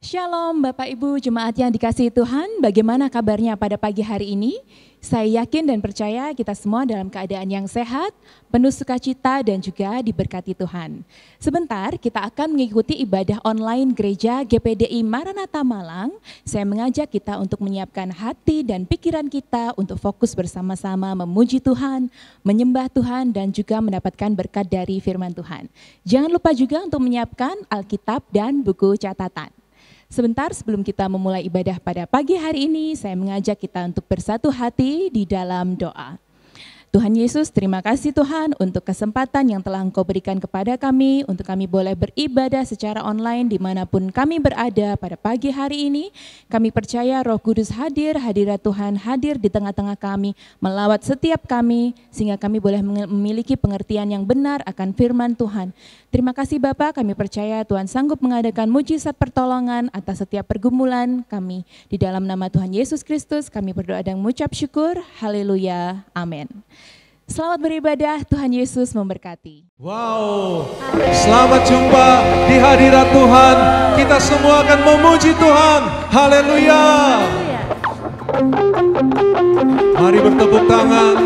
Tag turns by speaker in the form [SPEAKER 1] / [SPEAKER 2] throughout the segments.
[SPEAKER 1] Shalom Bapak Ibu Jemaat yang dikasihi Tuhan, bagaimana kabarnya pada pagi hari ini? Saya yakin dan percaya kita semua dalam keadaan yang sehat, penuh sukacita dan juga diberkati Tuhan. Sebentar kita akan mengikuti ibadah online Gereja GPDI Maranatha Malang. Saya mengajak kita untuk menyiapkan hati dan pikiran kita untuk fokus bersama-sama memuji Tuhan, menyembah Tuhan dan juga mendapatkan berkat dari firman Tuhan. Jangan lupa juga untuk menyiapkan Alkitab dan buku catatan. Sebentar sebelum kita memulai ibadah pada pagi hari ini, saya mengajak kita untuk bersatu hati di dalam doa. Tuhan Yesus, terima kasih Tuhan untuk kesempatan yang telah Engkau berikan kepada kami, untuk kami boleh beribadah secara online dimanapun kami berada pada pagi hari ini. Kami percaya Roh Kudus hadir, hadirat Tuhan hadir di tengah-tengah kami, melawat setiap kami, sehingga kami boleh memiliki pengertian yang benar akan firman Tuhan. Terima kasih Bapa, kami percaya Tuhan sanggup mengadakan mujizat pertolongan atas setiap pergumulan kami. Di dalam nama Tuhan Yesus Kristus kami berdoa dan mengucap syukur. Haleluya. Amin. Selamat beribadah, Tuhan Yesus memberkati.
[SPEAKER 2] Wow, selamat jumpa di hadirat Tuhan. Kita semua akan memuji Tuhan. Haleluya. Mari bertepuk tangan.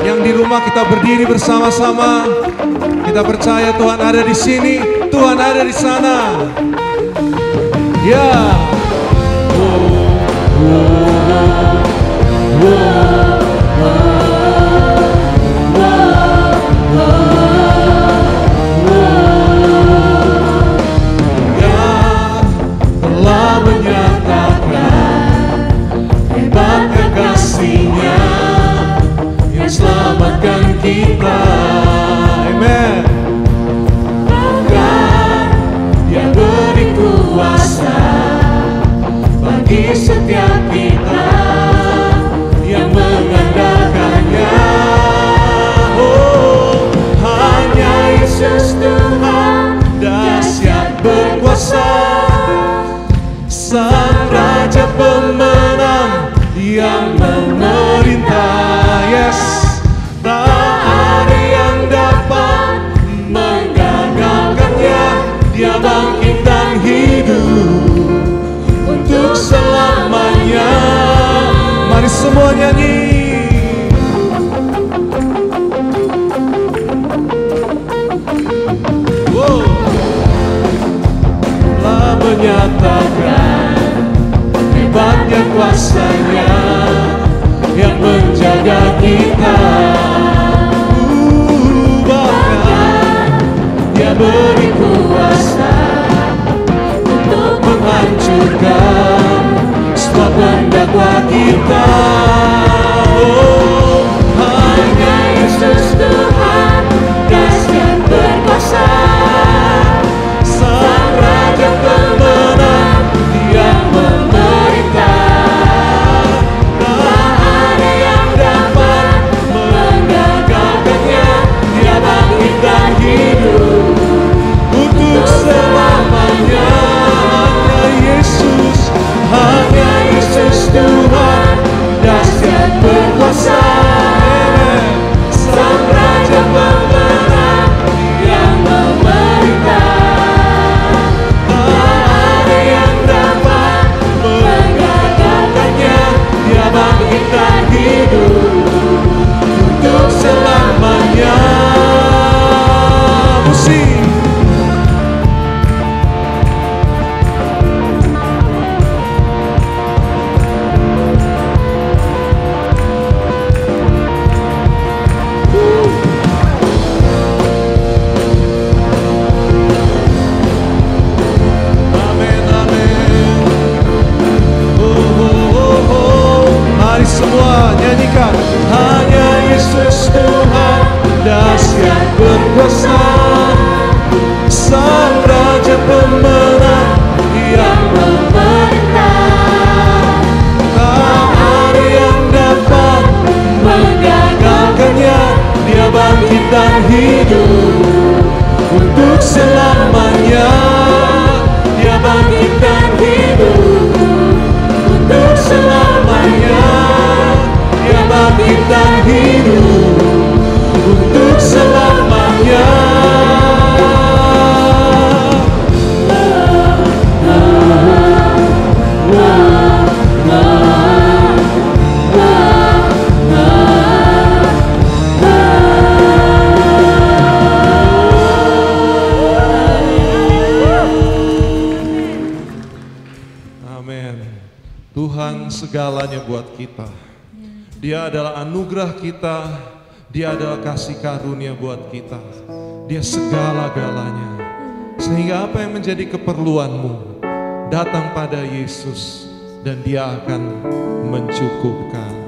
[SPEAKER 2] Yang di rumah kita berdiri bersama-sama. Kita percaya Tuhan ada di sini, Tuhan ada di sana. Ya. Selamatkan kita, amen. Bahkan Dia beri kuasa bagi setiap kita yang mengandalkannya. Oh, hanya Yesus Tuhan dahsyat berkuasa, Sang Raja pemenang yang memerintah. Yes. Dia bangkit dan hidup untuk selamanya. Mari semua nyanyi. Wow. Telah menyatakan hebatnya kuasa-Nya yang menjaga kita. Dia beri kuasa untuk menghancurkan semua pendakwa kita. Oh, hanya Yesus Tuhan dahsyat berkuasa, Sang Raja pemenang yang memerintah. Tak ada yang dapat menggagalkannya. Dia bangkit dan hidup untuk selamanya. Hanya Yesus Tuhan Tuhan segalanya buat kita. Dia adalah anugerah kita, Dia adalah kasih karunia buat kita. Dia segala-galanya. Sehingga apa yang menjadi keperluanmu, datang pada Yesus dan Dia akan mencukupkan.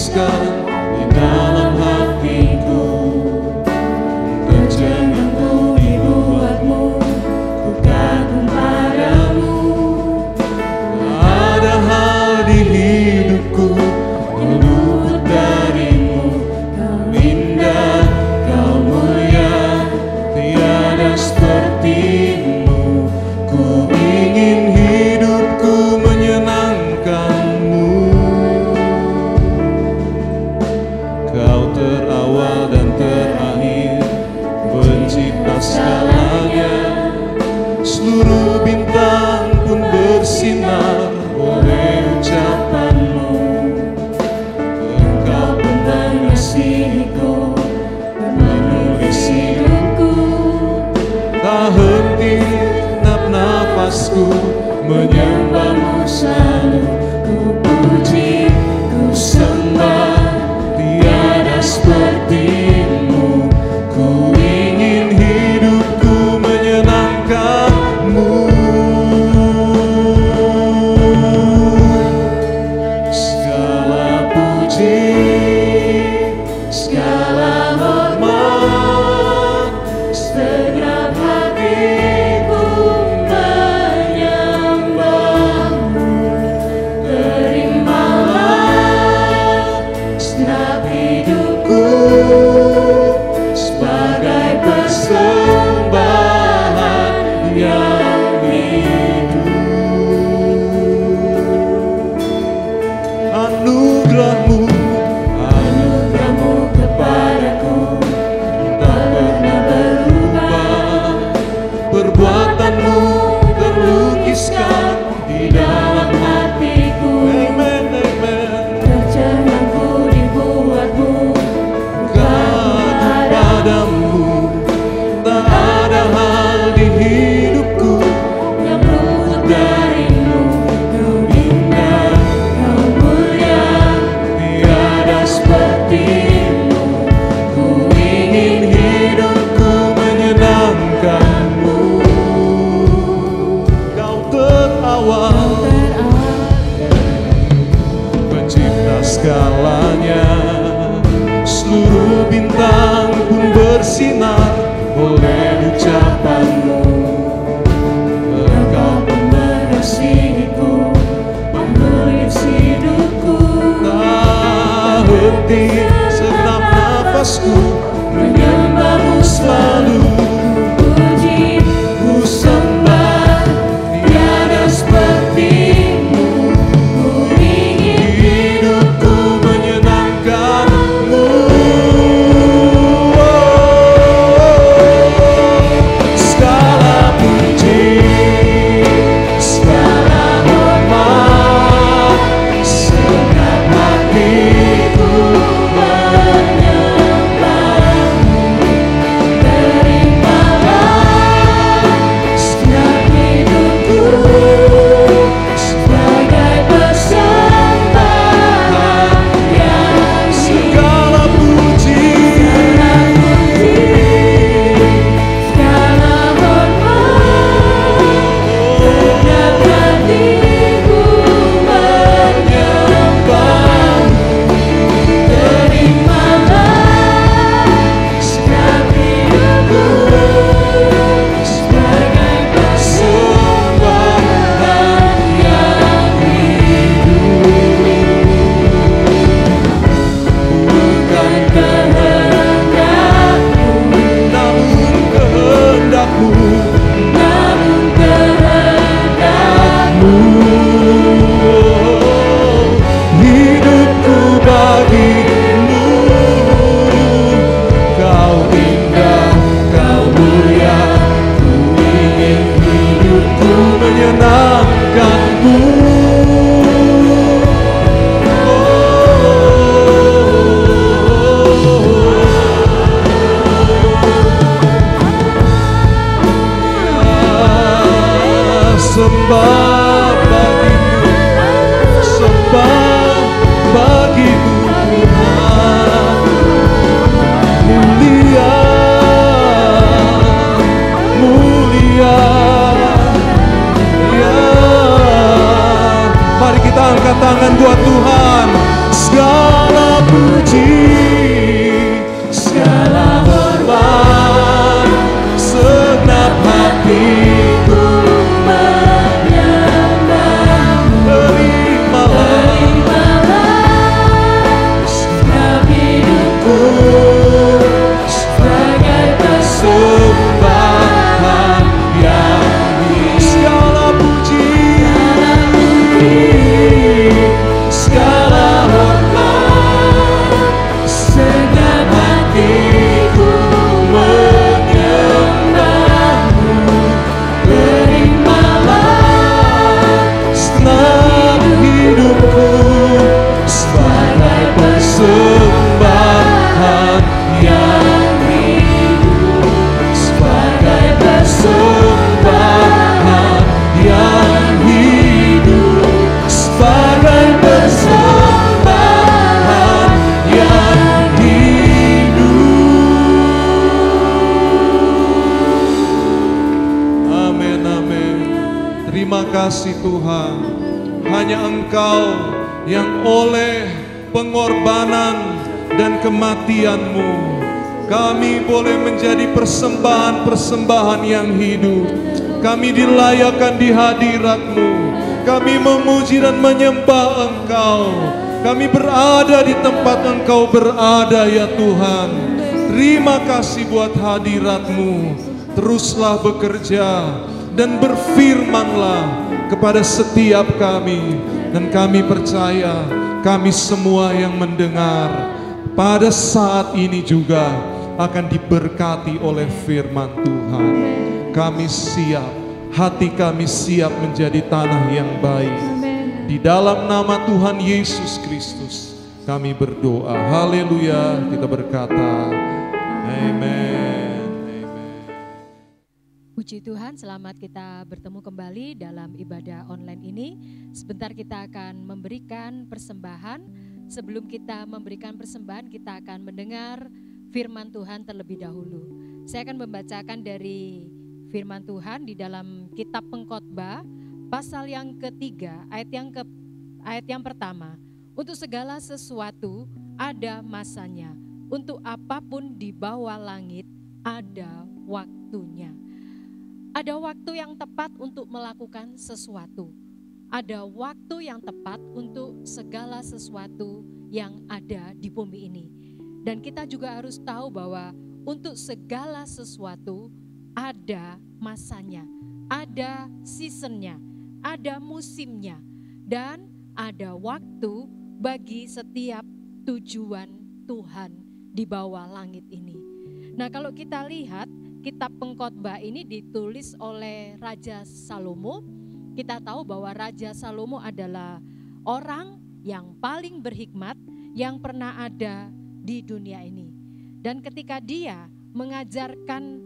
[SPEAKER 3] Di dalam hatiku, tercengang dibuatmu, ku kagum padamu. Ada hal di hidupku yang luput darimu. Kau indah, kau mulia, tiada sepertimu. Ku ingin hidupku menyenangkanmu. Kau terawal dan terakhir, pencipta segalanya. Seluruh bintang pun bersinar oleh ucapanmu. Engkau pun mengasihiku, menulis hidupku. Tak henti nafasku menyembahmu selalu. Ku puji, ku sembah, sepertimu. Ku ingin hidupku menyenangkanmu. Segala puji, segala hormat, segenap hatiku menyembahmu. Terimalah segenap hidupku sebagai persembahan yang hidup. Anugerahmu, anugerahmu kepadaku tak pernah berubah. Perbuatanmu terlukiskan di dalam hatiku. Amen, amen. Tercengangku dibuatmu, kagum padamu. Tak ada hal di hidupku yang luput darimu. Kau indah, kau mulia, tiada sepertimu. Ku ingin hidupku menyenangkanmu. Kau terawal, pencipta segalanya. Seluruh bintang pun bersinar oleh ucapanmu. Engkau pun mengasihiku, menulis hidupku. Tak henti segenap nafasku menyembahmu selalu. Puji, ku sembah, tiada sepertimu. Ku ingin hidupku menyenangkanmu. Segala puji, segala hormat, segenap hatiku menyembahmu. Terimalah segenap hidupku sebagai persembahan yang segala puji, segala hormat, segenap hatiku menyembahmu. Terimalah segenap hidupku sebagai persembahan yang hidup. Bukan kehendakku, namun kehendakmu, namun kehendakmu. Hidupku bagimu,
[SPEAKER 2] kasih Tuhan. Hanya Engkau yang oleh pengorbanan dan kematian-Mu kami boleh menjadi persembahan-persembahan yang hidup. Kami dilayakkan di hadirat-Mu. Kami memuji dan menyembah Engkau. Kami berada di tempat Engkau berada ya Tuhan. Terima kasih buat hadirat-Mu. Teruslah bekerja dan berfirmanlah kepada setiap kami. Dan kami percaya kami semua yang mendengar pada saat ini juga akan diberkati oleh firman Tuhan. Kami siap, hati kami siap menjadi tanah yang baik. Di dalam nama Tuhan Yesus Kristus kami berdoa. Haleluya, kita berkata amen.
[SPEAKER 4] Puji Tuhan, selamat kita bertemu kembali dalam ibadah online ini. Sebentar kita akan memberikan persembahan. Sebelum kita memberikan persembahan, kita akan mendengar firman Tuhan terlebih dahulu. Saya akan membacakan dari firman Tuhan di dalam kitab Pengkhotbah pasal yang ketiga, ayat yang pertama. Untuk segala sesuatu ada masanya, untuk apapun di bawah langit ada waktunya. Ada waktu yang tepat untuk melakukan sesuatu. Ada waktu yang tepat untuk segala sesuatu yang ada di bumi ini. Dan kita juga harus tahu bahwa untuk segala sesuatu ada masanya, ada seasonnya, ada musimnya, dan ada waktu bagi setiap tujuan Tuhan di bawah langit ini. Nah, kalau kita lihat kitab Pengkhotbah ini ditulis oleh Raja Salomo. Kita tahu bahwa Raja Salomo adalah orang yang paling berhikmat yang pernah ada di dunia ini. Dan ketika dia mengajarkan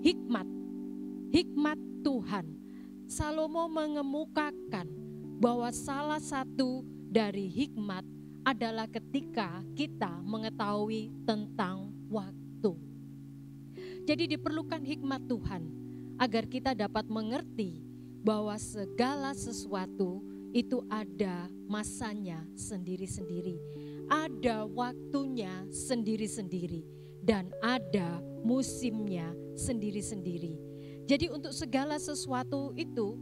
[SPEAKER 4] hikmat Tuhan, Salomo mengemukakan bahwa salah satu dari hikmat adalah ketika kita mengetahui tentang waktu. Jadi diperlukan hikmat Tuhan agar kita dapat mengerti bahwa segala sesuatu itu ada masanya sendiri-sendiri. Ada waktunya sendiri-sendiri dan ada musimnya sendiri-sendiri. Jadi untuk segala sesuatu itu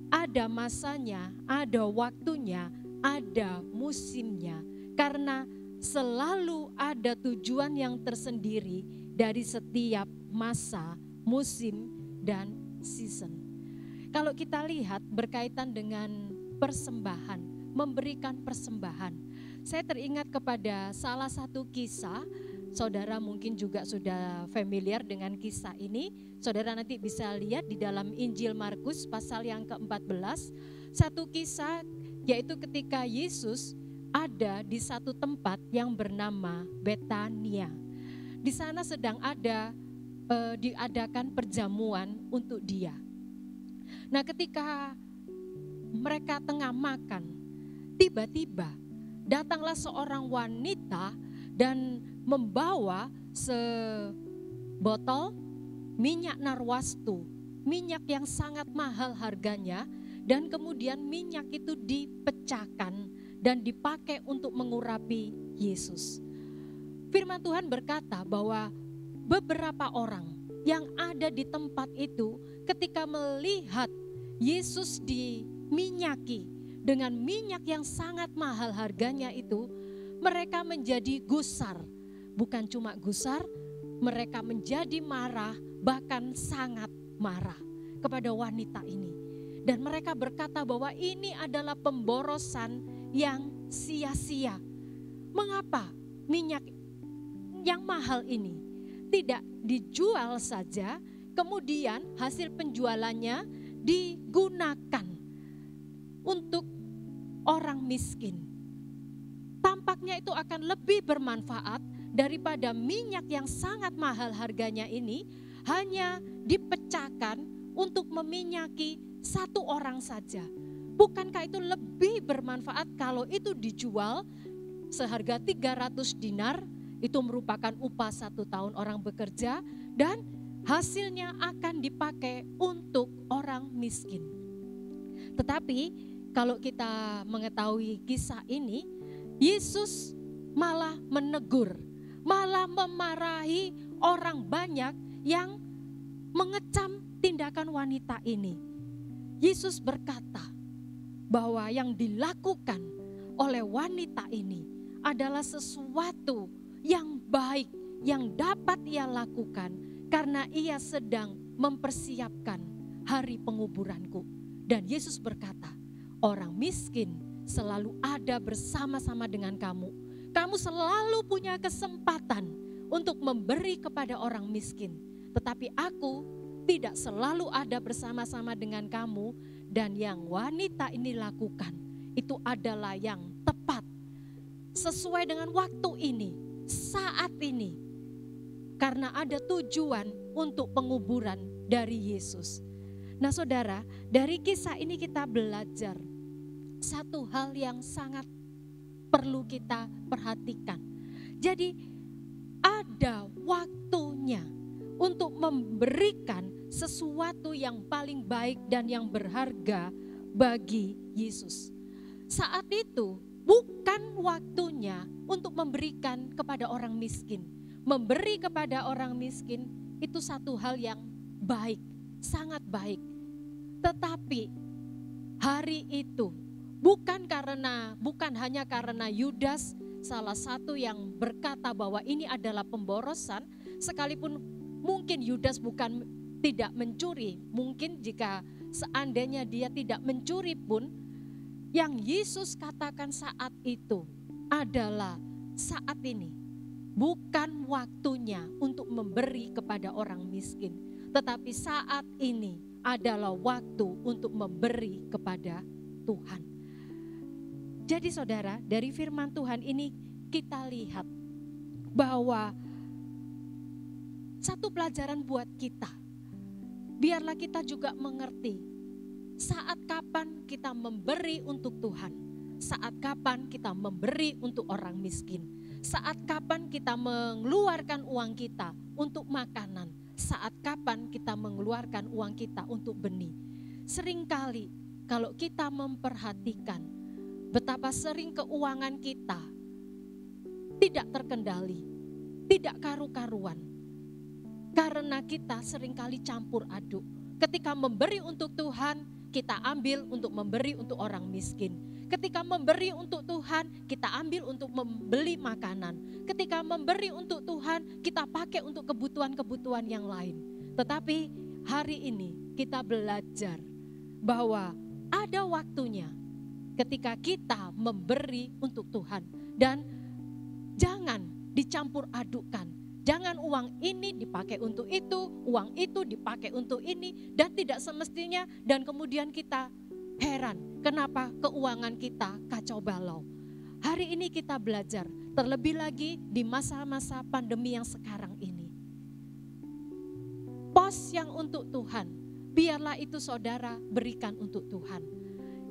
[SPEAKER 4] ada masanya, ada waktunya, ada musimnya. Karena selalu ada tujuan yang tersendiri dari setiap masa, musim, dan season. Kalau kita lihat berkaitan dengan persembahan, memberikan persembahan. Saya teringat kepada salah satu kisah, saudara mungkin juga sudah familiar dengan kisah ini. Saudara nanti bisa lihat di dalam Injil Markus pasal yang ke-14. Satu kisah yaitu ketika Yesus ada di satu tempat yang bernama Betania. Di sana sedang diadakan perjamuan untuk dia. Nah, ketika mereka tengah makan, tiba-tiba datanglah seorang wanita dan membawa sebotol minyak narwastu, minyak yang sangat mahal harganya, dan kemudian minyak itu dipecahkan dan dipakai untuk mengurapi Yesus. Firman Tuhan berkata bahwa beberapa orang yang ada di tempat itu ketika melihat Yesus diminyaki dengan minyak yang sangat mahal harganya itu, mereka menjadi gusar. Bukan cuma gusar, mereka menjadi marah, bahkan sangat marah kepada wanita ini. Dan mereka berkata bahwa ini adalah pemborosan yang sia-sia. Mengapa minyak yang mahal ini tidak dijual saja, kemudian hasil penjualannya digunakan untuk orang miskin? Tampaknya itu akan lebih bermanfaat daripada minyak yang sangat mahal harganya ini hanya dipecahkan untuk meminyaki satu orang saja. Bukankah itu lebih bermanfaat kalau itu dijual seharga 300 dinar, itu merupakan upah 1 tahun orang bekerja, dan hasilnya akan dipakai untuk orang miskin. Tetapi kalau kita mengetahui kisah ini, Yesus malah menegur, malah memarahi orang banyak yang mengecam tindakan wanita ini. Yesus berkata bahwa yang dilakukan oleh wanita ini adalah sesuatu yang baik yang dapat ia lakukan karena ia sedang mempersiapkan hari penguburanku. Dan Yesus berkata, orang miskin selalu ada bersama-sama dengan kamu. Kamu selalu punya kesempatan untuk memberi kepada orang miskin. Tetapi aku tidak selalu ada bersama-sama dengan kamu. Dan yang wanita ini lakukan itu adalah yang tepat. Sesuai dengan waktu ini, saat ini. Karena ada tujuan untuk penguburan dari Yesus. Nah saudara, dari kisah ini kita belajar satu hal yang sangat perlu kita perhatikan. Jadi ada waktunya untuk memberikan sesuatu yang paling baik dan yang berharga bagi Yesus. Saat itu bukan waktunya untuk memberikan kepada orang miskin. Memberi kepada orang miskin itu satu hal yang baik, sangat baik. Tetapi hari itu bukan hanya karena Yudas salah satu yang berkata bahwa ini adalah pemborosan, sekalipun mungkin Yudas bukan tidak mencuri, mungkin jika seandainya dia tidak mencuri pun, yang Yesus katakan saat itu adalah saat ini bukan waktunya untuk memberi kepada orang miskin, tetapi saat ini adalah waktu untuk memberi kepada Tuhan. Jadi saudara, dari firman Tuhan ini kita lihat bahwa satu pelajaran buat kita. Biarlah kita juga mengerti saat kapan kita memberi untuk Tuhan, saat kapan kita memberi untuk orang miskin, saat kapan kita mengeluarkan uang kita untuk makanan, saat kapan kita mengeluarkan uang kita untuk benih. Seringkali kalau kita memperhatikan betapa sering keuangan kita tidak terkendali, tidak karu-karuan. Karena kita seringkali campur aduk. Ketika memberi untuk Tuhan, kita ambil untuk memberi untuk orang miskin. Ketika memberi untuk Tuhan, kita ambil untuk membeli makanan. Ketika memberi untuk Tuhan, kita pakai untuk kebutuhan-kebutuhan yang lain. Tetapi hari ini kita belajar bahwa ada waktunya ketika kita memberi untuk Tuhan. Dan jangan dicampur adukkan. Jangan uang ini dipakai untuk itu, uang itu dipakai untuk ini, dan tidak semestinya, dan kemudian kita heran kenapa keuangan kita kacau balau. Hari ini kita belajar, terlebih lagi di masa-masa pandemi yang sekarang ini. Pos yang untuk Tuhan, biarlah itu saudara berikan untuk Tuhan.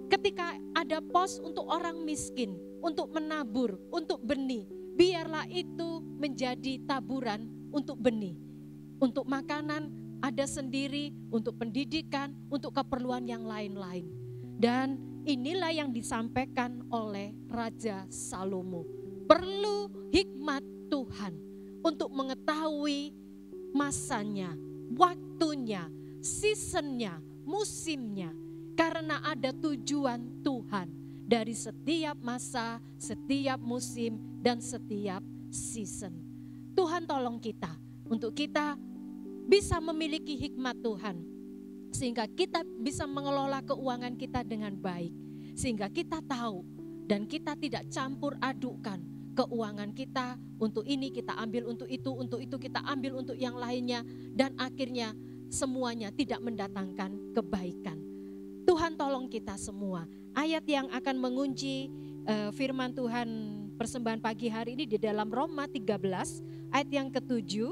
[SPEAKER 4] Ketika ada pos untuk orang miskin, untuk menabur, untuk benih, biarlah itu menjadi taburan untuk benih. Untuk makanan ada sendiri, untuk pendidikan, untuk keperluan yang lain-lain. Dan inilah yang disampaikan oleh Raja Salomo. Perlu hikmat Tuhan untuk mengetahui masanya, waktunya, seasonnya, musimnya. Karena ada tujuan Tuhan dari setiap masa, setiap musim, dan setiap season. Tuhan tolong kita untuk kita bisa memiliki hikmat Tuhan. Sehingga kita bisa mengelola keuangan kita dengan baik. Sehingga kita tahu dan kita tidak campur adukkan keuangan kita. Untuk ini kita ambil untuk itu kita ambil untuk yang lainnya. Dan akhirnya semuanya tidak mendatangkan kebaikan. Tuhan tolong kita semua. Ayat yang akan mengunci firman Tuhan persembahan pagi hari ini di dalam Roma 13 ayat yang ke-7.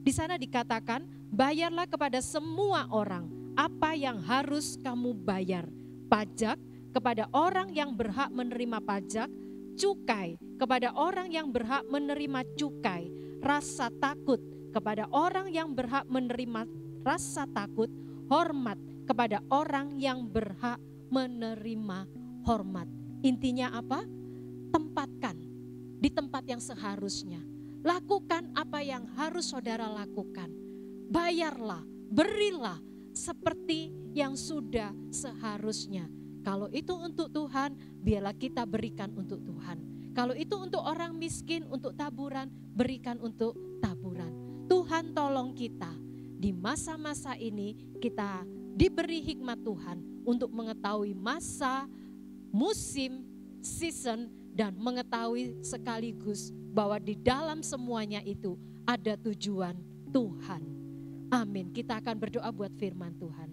[SPEAKER 4] Di sana dikatakan, bayarlah kepada semua orang apa yang harus kamu bayar. Pajak kepada orang yang berhak menerima pajak, cukai kepada orang yang berhak menerima cukai, rasa takut kepada orang yang berhak menerima rasa takut, hormat kepada orang yang berhak menerima hormat. Intinya apa? Tempatkan di tempat yang seharusnya. Lakukan apa yang harus saudara lakukan. Bayarlah, berilah seperti yang sudah seharusnya. Kalau itu untuk Tuhan, biarlah kita berikan untuk Tuhan. Kalau itu untuk orang miskin, untuk taburan, berikan untuk taburan. Tuhan tolong kita di masa-masa ini, kita diberi hikmat Tuhan untuk mengetahui masa, musim, season, dan mengetahui sekaligus bahwa di dalam semuanya itu ada tujuan Tuhan. Amin. Kita akan berdoa buat firman Tuhan.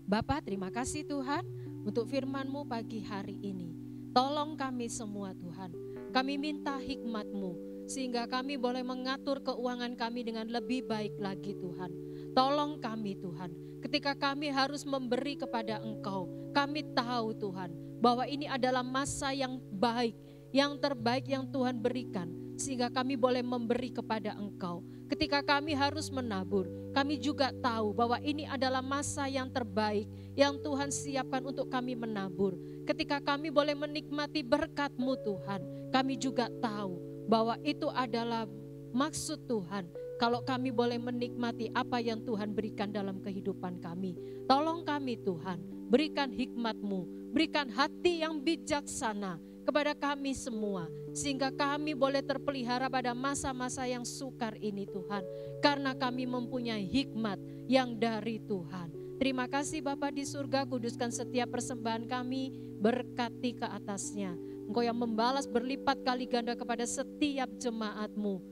[SPEAKER 4] Bapa, terima kasih Tuhan untuk firman-Mu pagi hari ini. Tolong kami semua Tuhan. Kami minta hikmat-Mu sehingga kami boleh mengatur keuangan kami dengan lebih baik lagi Tuhan. Tolong kami Tuhan. Ketika kami harus memberi kepada Engkau, kami tahu Tuhan bahwa ini adalah masa yang baik, yang terbaik yang Tuhan berikan. Sehingga kami boleh memberi kepada Engkau. Ketika kami harus menabur, kami juga tahu bahwa ini adalah masa yang terbaik yang Tuhan siapkan untuk kami menabur. Ketika kami boleh menikmati berkat-Mu Tuhan, kami juga tahu bahwa itu adalah maksud Tuhan. Kalau kami boleh menikmati apa yang Tuhan berikan dalam kehidupan kami. Tolong kami Tuhan, berikan hikmat-Mu, berikan hati yang bijaksana kepada kami semua. Sehingga kami boleh terpelihara pada masa-masa yang sukar ini Tuhan. Karena kami mempunyai hikmat yang dari Tuhan. Terima kasih Bapa di surga, kuduskan setiap persembahan kami, berkati ke atasnya. Engkau yang membalas berlipat kali ganda kepada setiap jemaat-Mu.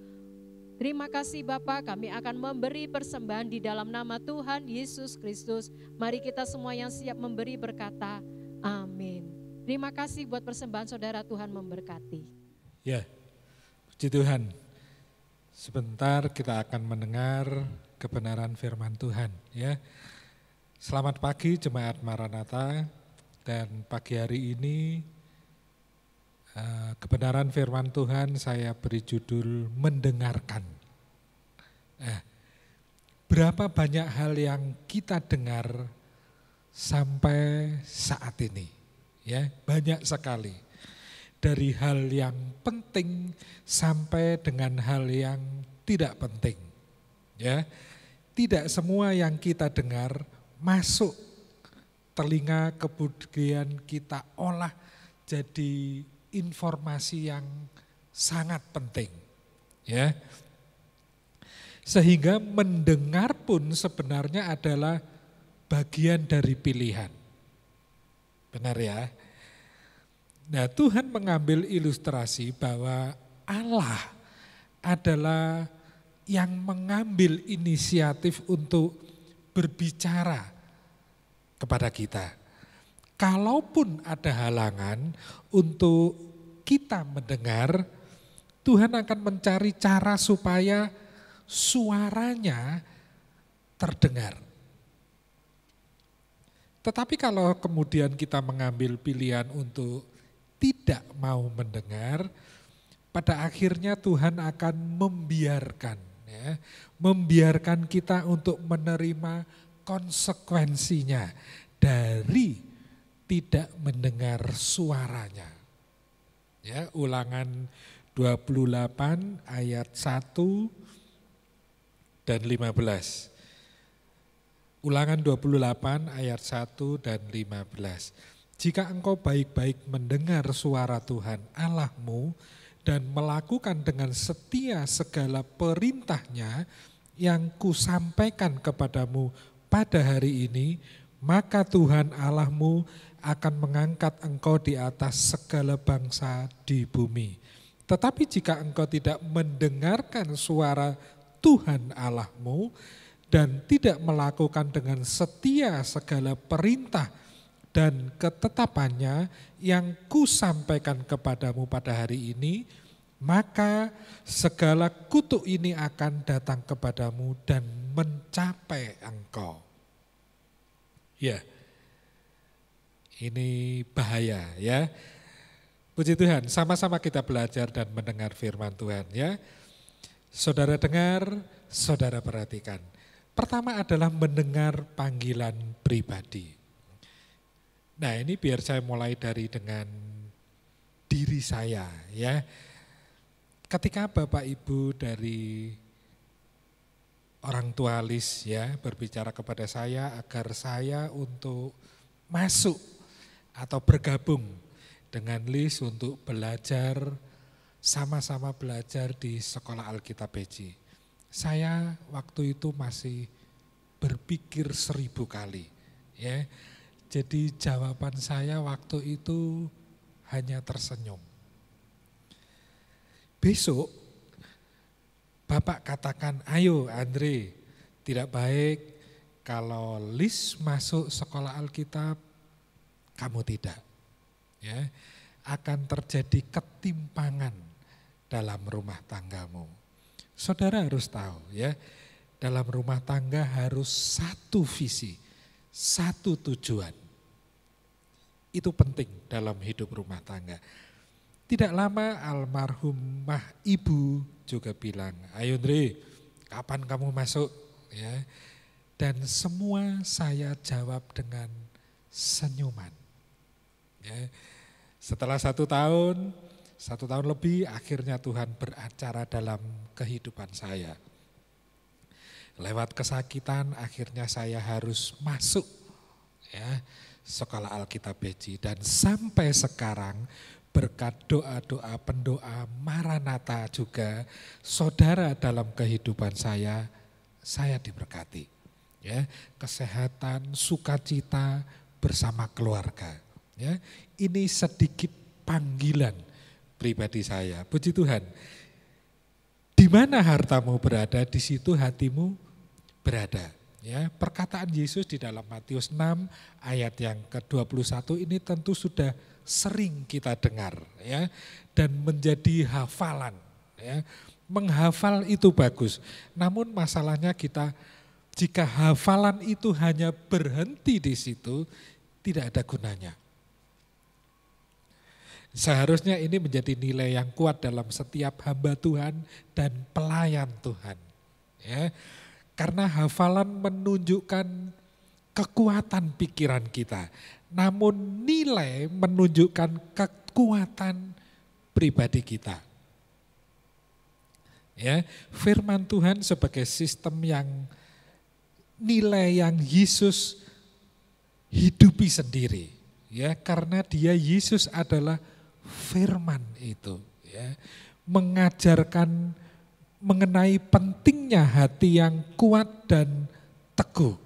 [SPEAKER 4] Terima kasih Bapa, kami akan memberi persembahan di dalam nama Tuhan Yesus Kristus. Mari kita semua yang siap memberi berkata, amin. Terima kasih buat persembahan saudara, Tuhan memberkati.
[SPEAKER 5] Ya, puji Tuhan. Sebentar kita akan mendengar kebenaran firman Tuhan. Ya, selamat pagi jemaat Maranatha, dan pagi hari ini kebenaran firman Tuhan saya beri judul mendengarkan. Berapa banyak hal yang kita dengar sampai saat ini, ya banyak sekali. Dari hal yang penting sampai dengan hal yang tidak penting, ya. Tidak semua yang kita dengar masuk telinga, kemudian kita olah jadi informasi yang sangat penting, ya. Sehingga mendengar pun sebenarnya adalah bagian dari pilihan. Benar ya? Nah, Tuhan mengambil ilustrasi bahwa Allah adalah yang mengambil inisiatif untuk berbicara kepada kita. Kalaupun ada halangan untuk kita mendengar, Tuhan akan mencari cara supaya suaranya terdengar. Tetapi kalau kemudian kita mengambil pilihan untuk tidak mau mendengar, pada akhirnya Tuhan akan membiarkan kita untuk menerima konsekuensinya dari tidak mendengar suaranya. Ya, Ulangan 28 ayat 1 dan 15. Ulangan 28 ayat 1 dan 15. Jika engkau baik-baik mendengar suara Tuhan Allahmu dan melakukan dengan setia segala perintahnya yang kusampaikan kepadamu pada hari ini, maka Tuhan Allahmu akan mengangkat engkau di atas segala bangsa di bumi. Tetapi jika engkau tidak mendengarkan suara Tuhan Allahmu dan tidak melakukan dengan setia segala perintah dan ketetapannya yang kusampaikan kepadamu pada hari ini, maka segala kutuk ini akan datang kepadamu dan mencapai engkau. Ya, ini bahaya ya. Puji Tuhan, sama-sama kita belajar dan mendengar firman Tuhan ya. Saudara dengar, saudara perhatikan. Pertama adalah mendengar panggilan pribadi. Nah, ini biar saya mulai dengan diri saya ya. Ketika Bapak Ibu dari orang tua Lis ya berbicara kepada saya agar saya untuk masuk atau bergabung dengan Lis untuk belajar, sama-sama belajar di Sekolah Alkitab Beji. Saya waktu itu masih berpikir 1000 kali ya. Jadi jawaban saya waktu itu hanya tersenyum. Besok Bapak katakan, ayo Andre, tidak baik kalau Lis masuk sekolah Alkitab, kamu tidak. Ya, akan terjadi ketimpangan dalam rumah tanggamu. Saudara harus tahu ya, dalam rumah tangga harus satu visi, satu tujuan. Itu penting dalam hidup rumah tangga. Tidak lama almarhumah ibu juga bilang, ayo Andre, kapan kamu masuk? Ya. Dan semua saya jawab dengan senyuman. Ya. Setelah 1 tahun lebih akhirnya Tuhan beracara dalam kehidupan saya. Lewat kesakitan akhirnya saya harus masuk ya, Sekolah Alkitab Beji. Dan sampai sekarang berkat doa-doa pendoa Maranatha juga, saudara dalam kehidupan saya diberkati. Ya, kesehatan, sukacita bersama keluarga. Ya, ini sedikit panggilan pribadi saya. Puji Tuhan. Di mana hartamu berada, di situ hatimu berada. Ya, perkataan Yesus di dalam Matius 6 ayat yang ke-21 ini tentu sudah sering kita dengar ya, dan menjadi hafalan ya. Menghafal itu bagus, namun masalahnya kita jika hafalan itu hanya berhenti di situ tidak ada gunanya. Seharusnya ini menjadi nilai yang kuat dalam setiap hamba Tuhan dan pelayan Tuhan ya. Karena hafalan menunjukkan kekuatan pikiran kita, namun nilai menunjukkan kekuatan pribadi kita. Ya, firman Tuhan sebagai sistem yang nilai yang Yesus hidupi sendiri, ya, karena dia Yesus adalah firman itu, ya, mengajarkan mengenai pentingnya hati yang kuat dan teguh.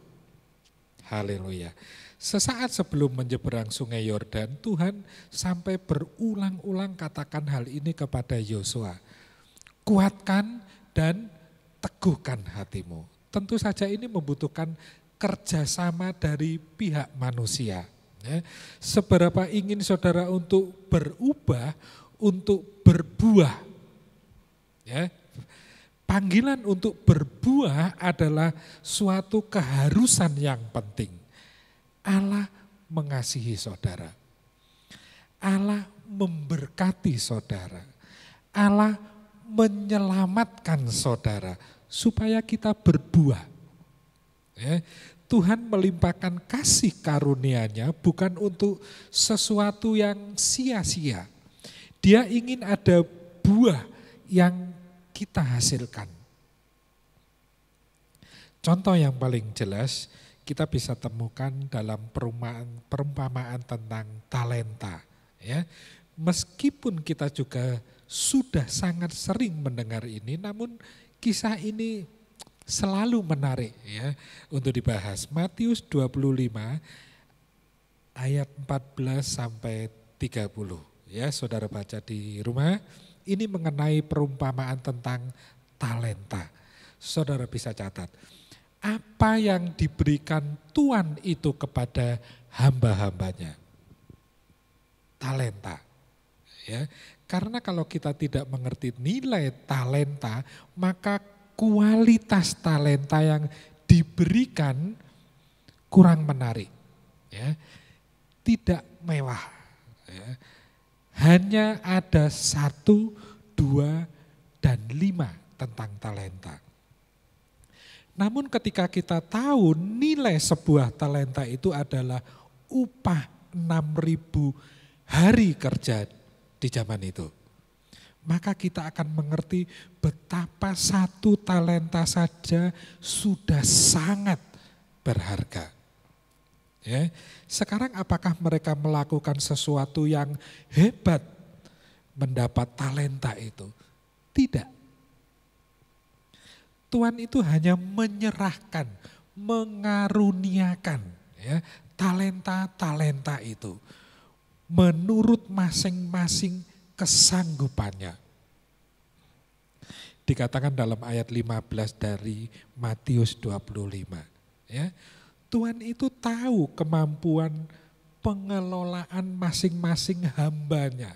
[SPEAKER 5] Haleluya. Sesaat sebelum menyeberang sungai Yordan, Tuhan sampai berulang-ulang katakan hal ini kepada Yosua. Kuatkan dan teguhkan hatimu. Tentu saja ini membutuhkan kerjasama dari pihak manusia. Ya. Seberapa ingin saudara untuk berubah, untuk berbuah. Ya. Panggilan untuk berbuah adalah suatu keharusan yang penting. Allah mengasihi saudara. Allah memberkati saudara. Allah menyelamatkan saudara supaya kita berbuah. Ya, Tuhan melimpahkan kasih karunia-Nya bukan untuk sesuatu yang sia-sia. Dia ingin ada buah yang kita hasilkan. Contoh yang paling jelas kita bisa temukan dalam perumpamaan tentang talenta. Ya, meskipun kita juga sudah sangat sering mendengar ini, namun kisah ini selalu menarik ya untuk dibahas. Matius 25 ayat 14 sampai 30. Ya, saudara baca di rumah. Ini mengenai perumpamaan tentang talenta. Saudara bisa catat. Apa yang diberikan Tuhan itu kepada hamba-hambanya? Talenta. Ya, karena kalau kita tidak mengerti nilai talenta, maka kualitas talenta yang diberikan kurang menarik. Ya, tidak mewah. Ya. Hanya ada 1, 2, dan 5 tentang talenta. Namun ketika kita tahu nilai sebuah talenta itu adalah upah 6.000 hari kerja di zaman itu. Maka kita akan mengerti betapa 1 talenta saja sudah sangat berharga. Ya, sekarang apakah mereka melakukan sesuatu yang hebat mendapat talenta itu? Tidak. Tuhan itu hanya menyerahkan, mengaruniakan ya, talenta-talenta itu menurut masing-masing kesanggupannya. Dikatakan dalam ayat 15 dari Matius 25. Ya, Tuhan itu tahu kemampuan pengelolaan masing-masing hambanya.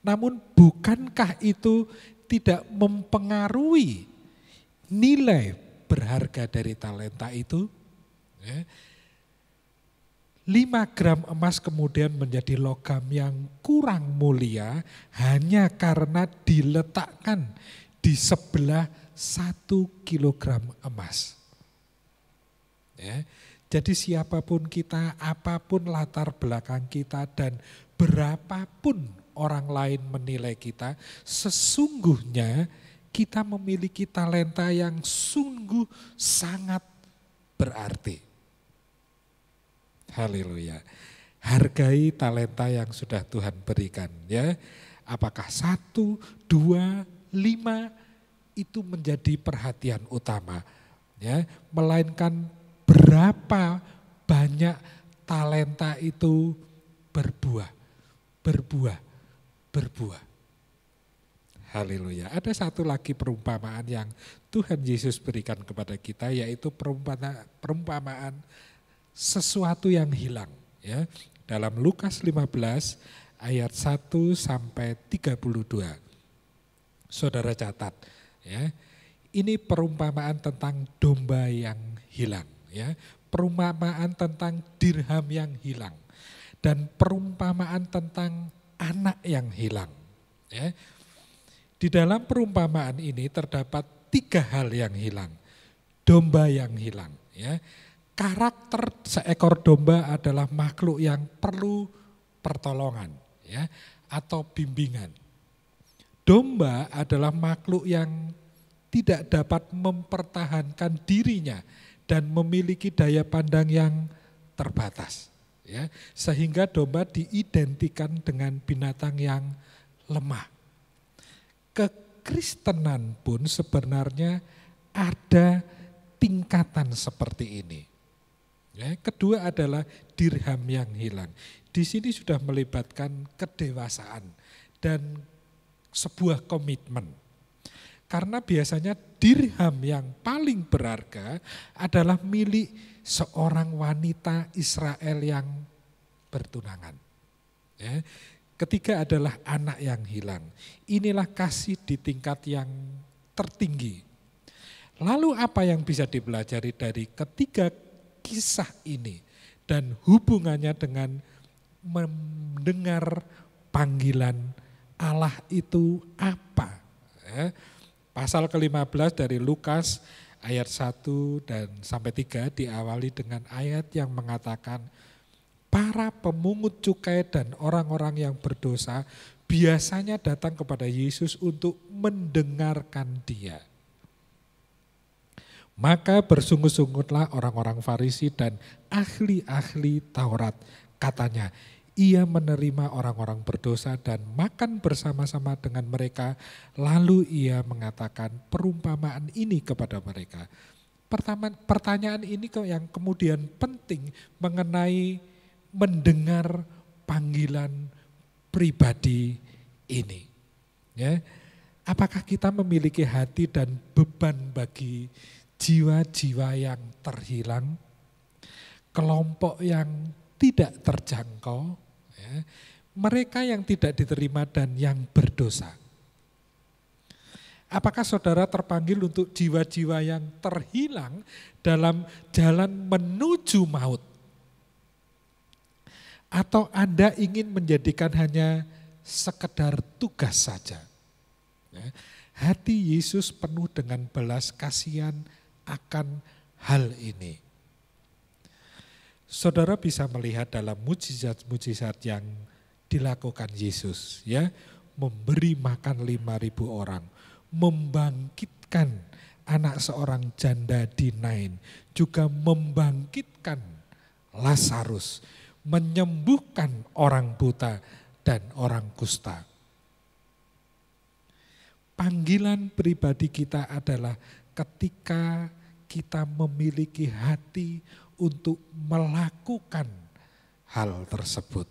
[SPEAKER 5] Namun bukankah itu tidak mempengaruhi nilai berharga dari talenta itu? 5 gram emas kemudian menjadi logam yang kurang mulia hanya karena diletakkan di sebelah 1 kilogram emas. Ya, jadi siapapun kita, apapun latar belakang kita dan berapapun orang lain menilai kita, sesungguhnya kita memiliki talenta yang sungguh sangat berarti. Haleluya. Hargai talenta yang sudah Tuhan berikan ya. Apakah 1, 2, 5 itu menjadi perhatian utama ya, melainkan berapa banyak talenta itu berbuah. Haleluya. Ada satu lagi perumpamaan yang Tuhan Yesus berikan kepada kita, yaitu perumpamaan sesuatu yang hilang. Ya. Dalam Lukas 15 ayat 1 sampai 32. Saudara catat. Ya. Ini perumpamaan tentang domba yang hilang. Ya. Perumpamaan tentang dirham yang hilang. Dan perumpamaan tentang anak yang hilang. Ya. Di dalam perumpamaan ini terdapat 3 hal yang hilang. Domba yang hilang. Ya. Karakter seekor domba adalah makhluk yang perlu pertolongan ya, atau bimbingan. Domba adalah makhluk yang tidak dapat mempertahankan dirinya dan memiliki daya pandang yang terbatas. Ya, sehingga domba diidentikan dengan binatang yang lemah. Kekristenan pun sebenarnya ada tingkatan seperti ini. Ya, kedua adalah dirham yang hilang. Di sini sudah melibatkan kedewasaan dan sebuah komitmen. Karena biasanya dirham yang paling berharga adalah milik seorang wanita Israel yang bertunangan. Ya, ketiga adalah anak yang hilang. Inilah kasih di tingkat yang tertinggi. Lalu apa yang bisa dipelajari dari ketiga kisah ini dan hubungannya dengan mendengar panggilan Allah itu apa? Pasal ke-15 dari Lukas ayat 1 dan sampai 3 diawali dengan ayat yang mengatakan para pemungut cukai dan orang-orang yang berdosa biasanya datang kepada Yesus untuk mendengarkan Dia. Maka bersungut-sungutlah orang-orang Farisi dan ahli-ahli Taurat. Katanya, ia menerima orang-orang berdosa dan makan bersama-sama dengan mereka. Lalu ia mengatakan perumpamaan ini kepada mereka. Pertanyaan ini yang kemudian penting mengenai mendengar panggilan pribadi ini. Ya, apakah kita memiliki hati dan beban bagi jiwa-jiwa yang terhilang, kelompok yang tidak terjangkau, ya, mereka yang tidak diterima dan yang berdosa. Apakah saudara terpanggil untuk jiwa-jiwa yang terhilang dalam jalan menuju maut? Atau Anda ingin menjadikan hanya sekedar tugas saja? Ya, hati Yesus penuh dengan belas kasihan akan hal ini. Saudara bisa melihat dalam mujizat-mujizat yang dilakukan Yesus, ya, memberi makan 5.000 orang, membangkitkan anak seorang janda di Nain, juga membangkitkan Lazarus, menyembuhkan orang buta dan orang kusta. Panggilan pribadi kita adalah ketika kita memiliki hati untuk melakukan hal tersebut.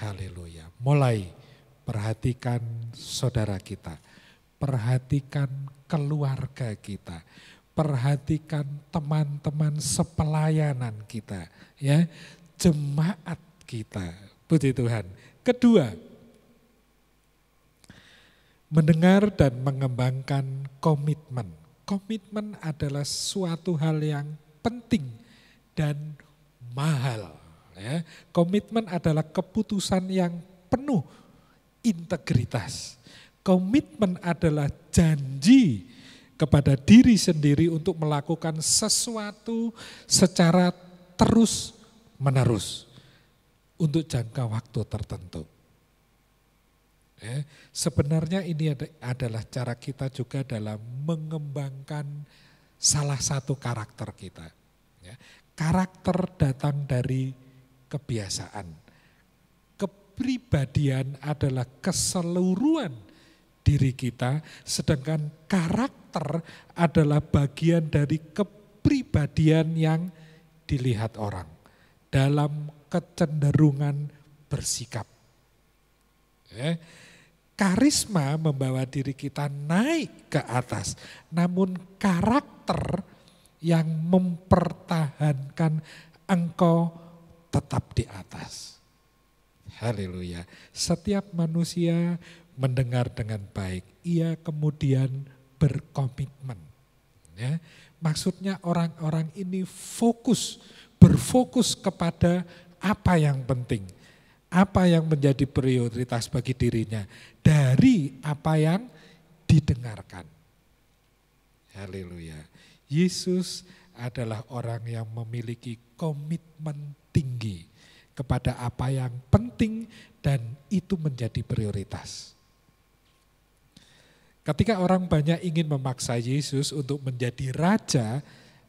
[SPEAKER 5] Haleluya. Mulai perhatikan saudara kita, perhatikan keluarga kita, perhatikan teman-teman sepelayanan kita, ya, jemaat kita. Puji Tuhan. Kedua, mendengar dan mengembangkan komitmen. Komitmen adalah suatu hal yang penting dan mahal. Ya. Komitmen adalah keputusan yang penuh integritas. Komitmen adalah janji kepada diri sendiri untuk melakukan sesuatu secara terus-menerus untuk jangka waktu tertentu. Ya, sebenarnya ini adalah cara kita juga dalam mengembangkan salah satu karakter kita. Ya, karakter datang dari kebiasaan. Kepribadian adalah keseluruhan diri kita, sedangkan karakter adalah bagian dari kepribadian yang dilihat orang dalam kecenderungan bersikap. Ya. Karisma membawa diri kita naik ke atas, namun karakter yang mempertahankan engkau tetap di atas. Haleluya. Setiap manusia mendengar dengan baik, ia kemudian berkomitmen. Ya. Maksudnya orang-orang ini berfokus kepada apa yang penting. Apa yang menjadi prioritas bagi dirinya dari apa yang didengarkan. Haleluya. Yesus adalah orang yang memiliki komitmen tinggi kepada apa yang penting dan itu menjadi prioritas. Ketika orang banyak ingin memaksa Yesus untuk menjadi raja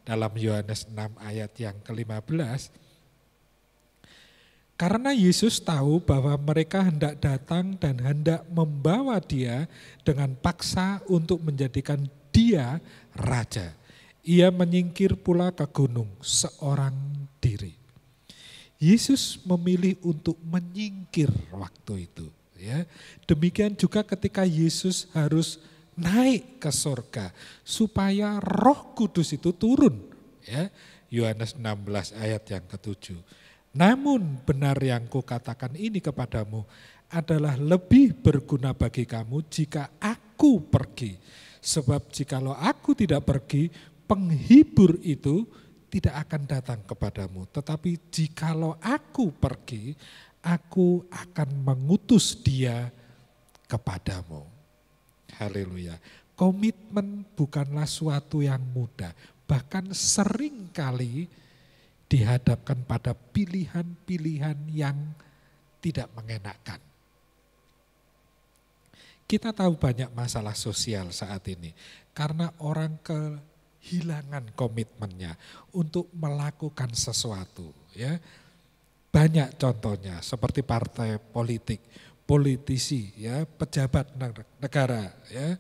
[SPEAKER 5] dalam Yohanes 6 ayat yang ke-15, karena Yesus tahu bahwa mereka hendak datang dan hendak membawa dia dengan paksa untuk menjadikan dia raja. Ia menyingkir pula ke gunung seorang diri. Yesus memilih untuk menyingkir waktu itu. Ya. Demikian juga ketika Yesus harus naik ke surga supaya Roh Kudus itu turun. Ya. Yohanes 16 ayat yang ke-7. Namun benar yang kukatakan ini kepadamu adalah lebih berguna bagi kamu jika aku pergi. Sebab jikalau aku tidak pergi, penghibur itu tidak akan datang kepadamu. Tetapi jikalau aku pergi, aku akan mengutus dia kepadamu. Haleluya. Komitmen bukanlah suatu yang mudah. Bahkan seringkali dihadapkan pada pilihan-pilihan yang tidak mengenakan. Kita tahu banyak masalah sosial saat ini karena orang kehilangan komitmennya untuk melakukan sesuatu. Ya. Banyak contohnya seperti partai politik, politisi, ya, pejabat negara. Ya.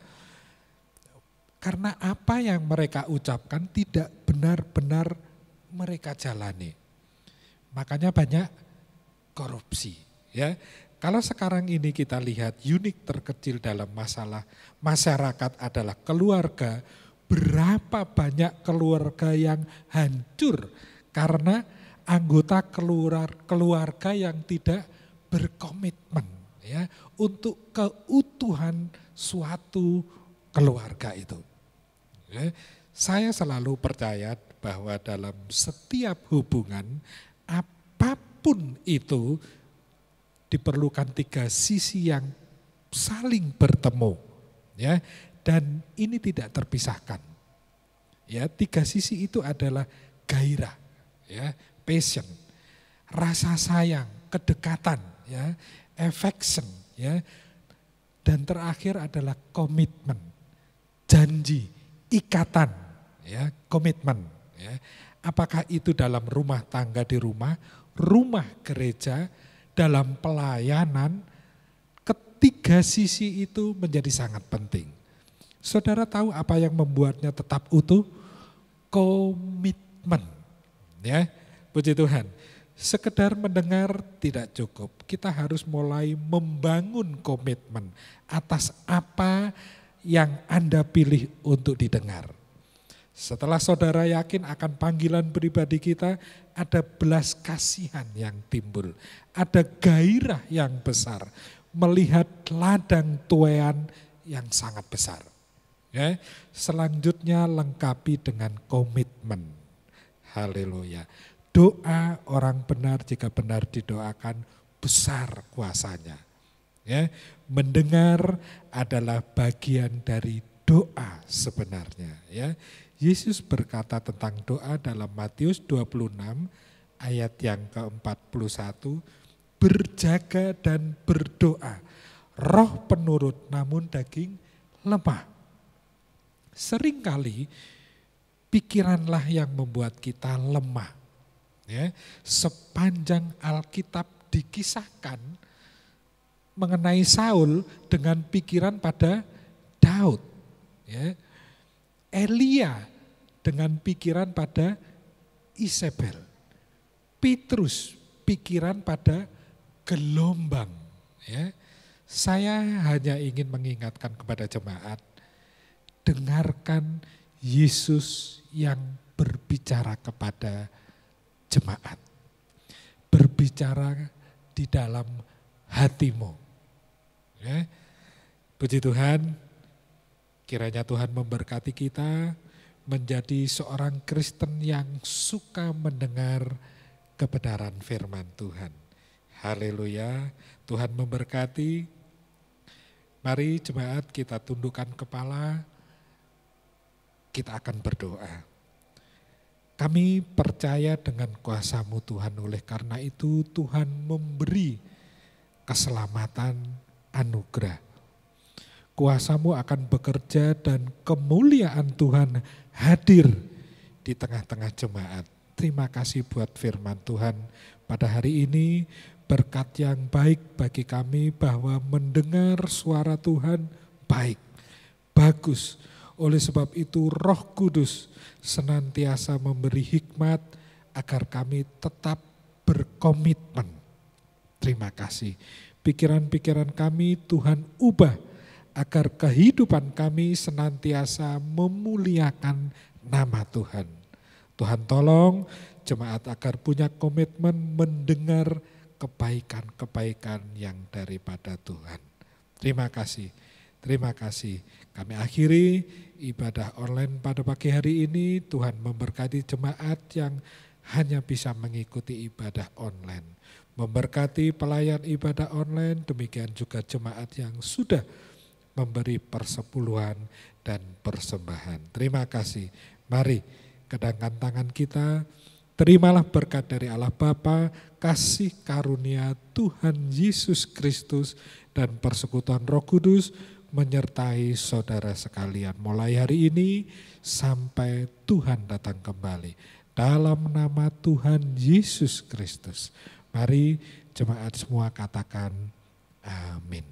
[SPEAKER 5] Karena apa yang mereka ucapkan tidak benar-benar mereka jalani. Makanya banyak korupsi. Ya. Kalau sekarang ini kita lihat unit terkecil dalam masalah masyarakat adalah keluarga, berapa banyak keluarga yang hancur karena anggota keluarga yang tidak berkomitmen ya untuk keutuhan suatu keluarga itu. Ya. Saya selalu percaya bahwa dalam setiap hubungan apapun itu diperlukan tiga sisi yang saling bertemu, ya, dan ini tidak terpisahkan. Ya, tiga sisi itu adalah gairah, ya, passion, rasa sayang, kedekatan, ya, affection, ya. Dan terakhir adalah komitmen, janji, ikatan, ya, komitmen, ya. Apakah itu dalam rumah tangga di rumah gereja, dalam pelayanan, ketiga sisi itu menjadi sangat penting. Saudara tahu apa yang membuatnya tetap utuh? Komitmen, ya, puji Tuhan. Sekedar mendengar tidak cukup, kita harus mulai membangun komitmen atas apa yang Anda pilih untuk didengar. Setelah saudara yakin akan panggilan pribadi kita, ada belas kasihan yang timbul, ada gairah yang besar, melihat ladang tuaian yang sangat besar. Ya, selanjutnya lengkapi dengan komitmen. Haleluya. Doa orang benar jika benar didoakan besar kuasanya. Ya, mendengar adalah bagian dari doa sebenarnya. Ya, Yesus berkata tentang doa dalam Matius 26 ayat yang ke-41, berjaga dan berdoa, roh penurut namun daging lemah. Seringkali pikiranlah yang membuat kita lemah. Ya, sepanjang Alkitab dikisahkan mengenai Saul dengan pikiran pada Daud. Ya, Elia dengan pikiran pada Isabel. Petrus pikiran pada gelombang. Ya, saya hanya ingin mengingatkan kepada jemaat, dengarkan Yesus yang berbicara kepada jemaat. Berbicara di dalam hatimu. Ya. Puji Tuhan, kiranya Tuhan memberkati kita menjadi seorang Kristen yang suka mendengar kebenaran firman Tuhan. Haleluya, Tuhan memberkati. Mari jemaat kita tundukkan kepala, kita akan berdoa. Kami percaya dengan kuasa-Mu Tuhan, oleh karena itu Tuhan memberi keselamatan, anugerah. Kuasa-Mu akan bekerja dan kemuliaan Tuhan hadir di tengah-tengah jemaat. Terima kasih buat firman Tuhan pada hari ini, berkat yang baik bagi kami bahwa mendengar suara Tuhan baik, bagus. Oleh sebab itu Roh Kudus senantiasa memberi hikmat agar kami tetap berkomitmen. Terima kasih. Pikiran-pikiran kami Tuhan ubah agar kehidupan kami senantiasa memuliakan nama Tuhan. Tuhan tolong jemaat agar punya komitmen mendengar kebaikan-kebaikan yang daripada Tuhan. Terima kasih. Terima kasih. Kami akhiri ibadah online pada pagi hari ini. Tuhan memberkati jemaat yang hanya bisa mengikuti ibadah online. Memberkati pelayan ibadah online, demikian juga jemaat yang sudah memberi persepuluhan dan persembahan. Terima kasih. Mari kedangkan tangan kita, terimalah berkat dari Allah Bapa, kasih karunia Tuhan Yesus Kristus dan persekutuan Roh Kudus menyertai saudara sekalian mulai hari ini sampai Tuhan datang kembali. Dalam nama Tuhan Yesus Kristus. Mari jemaat semua katakan amin.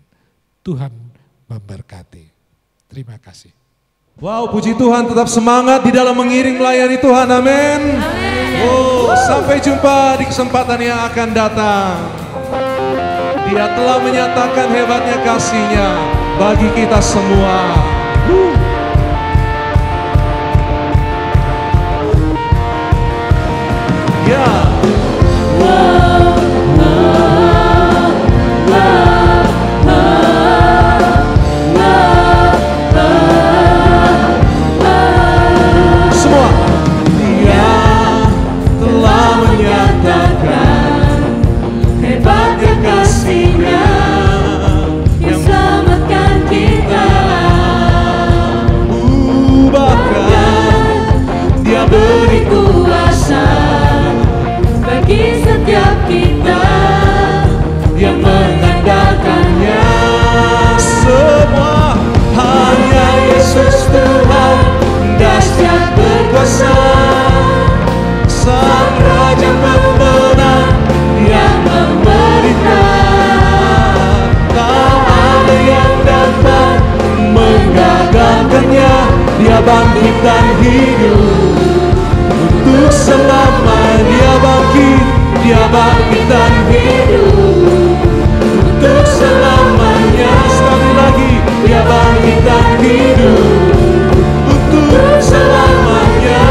[SPEAKER 5] Tuhan memberkati. Terima kasih.
[SPEAKER 2] Wow, puji Tuhan, tetap semangat di dalam mengiring melayani Tuhan, amin. Oh, sampai jumpa di kesempatan yang akan datang. Dia telah menyatakan hebatnya kasih-Nya bagi kita semua. Ya. Semua. Dia telah menyatakan hebatnya kasih-Nya yang selamatkan kita. Dia bangkit dan hidup untuk selamanya. Dia bangkit dan hidup untuk selamanya. Sekali lagi, dia bangkit dan hidup untuk selamanya.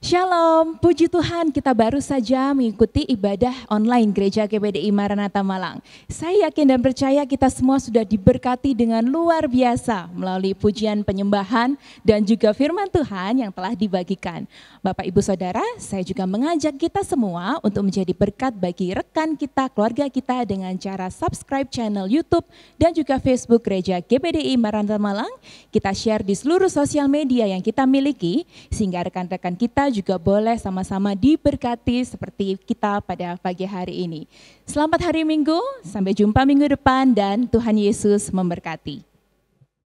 [SPEAKER 1] Shalom, puji Tuhan, kita baru saja mengikuti ibadah online Gereja GPDI Maranatha Malang. Saya yakin dan percaya kita semua sudah diberkati dengan luar biasa melalui pujian penyembahan dan juga firman Tuhan yang telah dibagikan. Bapak Ibu Saudara, saya juga mengajak kita semua untuk menjadi berkat bagi rekan kita, keluarga kita dengan cara subscribe channel YouTube dan juga Facebook Gereja GPDI Maranatha Malang. Kita share di seluruh sosial media yang kita miliki sehingga rekan-rekan kita juga boleh sama-sama diberkati seperti kita pada pagi hari ini. Selamat hari Minggu, sampai jumpa minggu depan dan Tuhan Yesus memberkati.